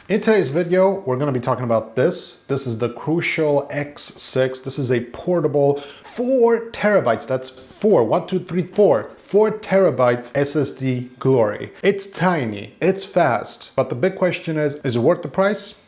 In today's video, we're going to be talking about this. This is the Cricial X6. This is a portable 4 terabytes. That's 4, 1, 2, 3, 4. 4 terabyte SSD glory. It's tiny, it's fast, but the big question is it worth the price?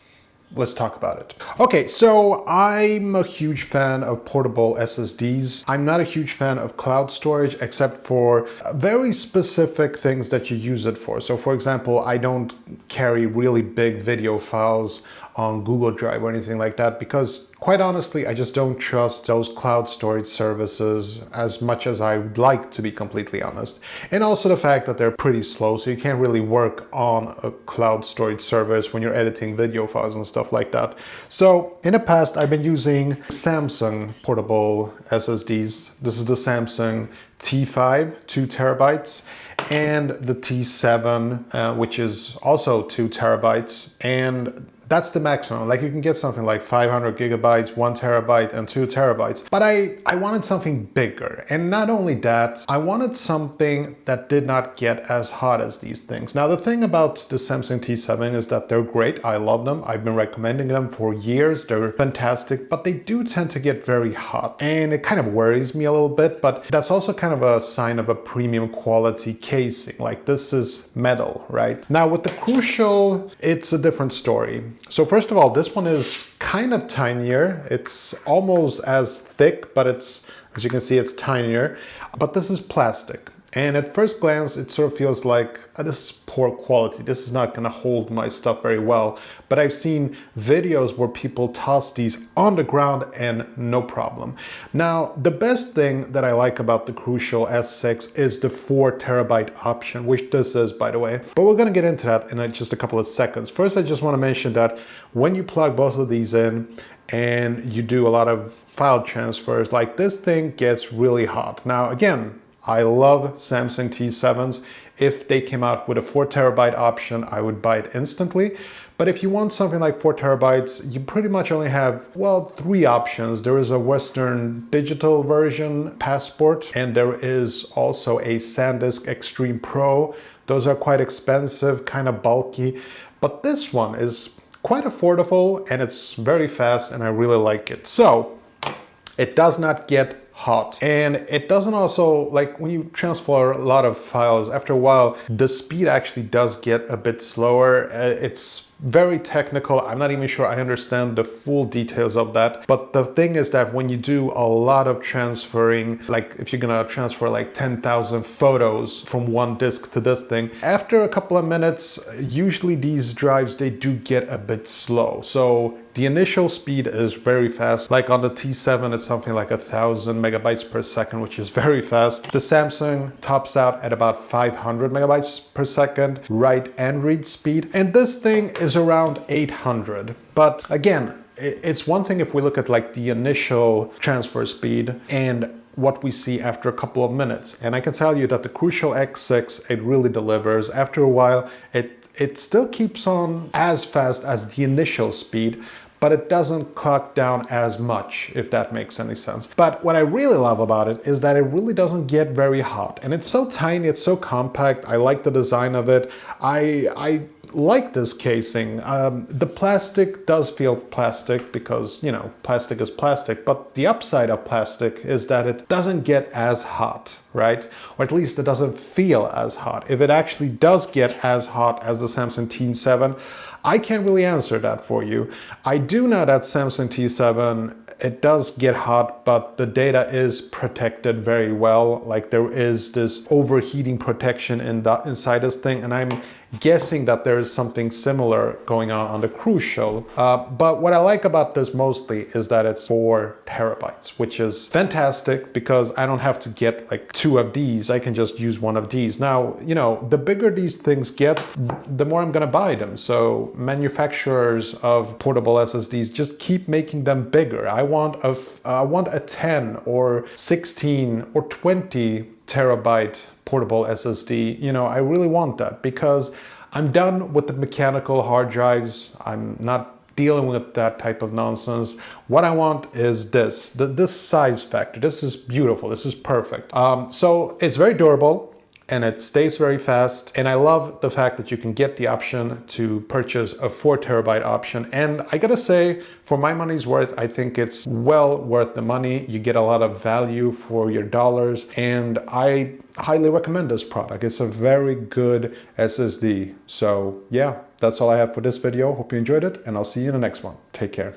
Let's talk about it. Okay, so I'm a huge fan of portable SSDs. I'm not a huge fan of cloud storage except for very specific things that you use it for. So for example, I don't carry really big video files on Google Drive or anything like that because quite honestly, I just don't trust those cloud storage services as much as I would like, to be completely honest. And also the fact that they're pretty slow, so you can't really work on a cloud storage service when you're editing video files and stuff like that. So in the past, I've been using Samsung portable SSDs. This is the Samsung T5, 2 terabytes, and the T7, which is also 2 terabytes. And that's the maximum. Like you can get something like 500 gigabytes, 1 terabyte, and 2 terabytes. But I wanted something bigger. And not only that, I wanted something that did not get as hot as these things. Now, the thing about the Samsung T7 is that they're great. I love them. I've been recommending them for years. They're fantastic, but they do tend to get very hot. And it kind of worries me a little bit, but that's also kind of a sign of a premium quality casing. Like this is metal, right? Now with the Cricial, it's a different story. So first of all, this one is kind of tinier. It's almost as thick, but it's, as you can see, it's tinier. But this is plastic. And at first glance, it sort of feels like this is poor quality. This is not going to hold my stuff very well. But I've seen videos where people toss these on the ground and no problem. Now, the best thing that I like about the Cricial S6 is the 4 terabyte option, which this is, by the way. But we're going to get into that in just a couple of seconds. First, I just want to mention that when you plug both of these in and you do a lot of file transfers, like this thing gets really hot. Now, again, I love Samsung T7s. If they came out with a 4 terabyte option, I would buy it instantly. But if you want something like 4 terabytes, you pretty much only have, well, 3 options. There is a Western digital version, Passport, and there is also a SanDisk Extreme Pro. Those are quite expensive, kind of bulky, but this one is quite affordable and it's very fast and I really like it. So it does not get hot, and it doesn't also, like when you transfer a lot of files, after a while the speed actually does get a bit slower. It's very technical. I'm not even sure I understand the full details of that, but the thing is that when you do a lot of transferring, like if you're gonna transfer like 10,000 photos from one disk to this thing, after a couple of minutes, usually these drives, they do get a bit slow. So the initial speed is very fast. Like on the T7, it's something like 1,000 megabytes per second, which is very fast. The Samsung tops out at about 500 megabytes per second, write and read speed. And this thing is around 800. But again, it's one thing if we look at like the initial transfer speed and what we see after a couple of minutes. And I can tell you that the Cricial X6, it really delivers. After a while, it still keeps on as fast as the initial speed, but it doesn't clock down as much, if that makes any sense. But what I really love about it is that it really doesn't get very hot. And it's so tiny, it's so compact. I like the design of it. I like this casing. The plastic does feel plastic because, you know, plastic is plastic, but the upside of plastic is that it doesn't get as hot, right? Or at least it doesn't feel as hot. If it actually does get as hot as the Samsung T7, I can't really answer that for you. I do know that Samsung T7, it does get hot, but the data is protected very well. Like there is this overheating protection inside this thing, and I'm guessing that there is something similar going on the Cricial. But what I like about this mostly is that it's 4 terabytes, which is fantastic because I don't have to get like 2 of these. I can just use 1 of these. Now, you know, the bigger these things get, the more I'm gonna buy them. So manufacturers of portable SSDs just keep making them bigger. I want a 10 or 16 or 20 terabyte portable SSD. You know, I really want that because I'm done with the mechanical hard drives. I'm not dealing with that type of nonsense. What I want is this size factor. This is beautiful. This is perfect. So it's very durable. and it stays very fast. And I love the fact that you can get the option to purchase a 4 terabyte option. And I gotta say, for my money's worth, I think it's well worth the money. You get a lot of value for your dollars, and I highly recommend this product. It's a very good SSD. So yeah, that's all I have for this video. Hope you enjoyed it, and I'll see you in the next one. Take care.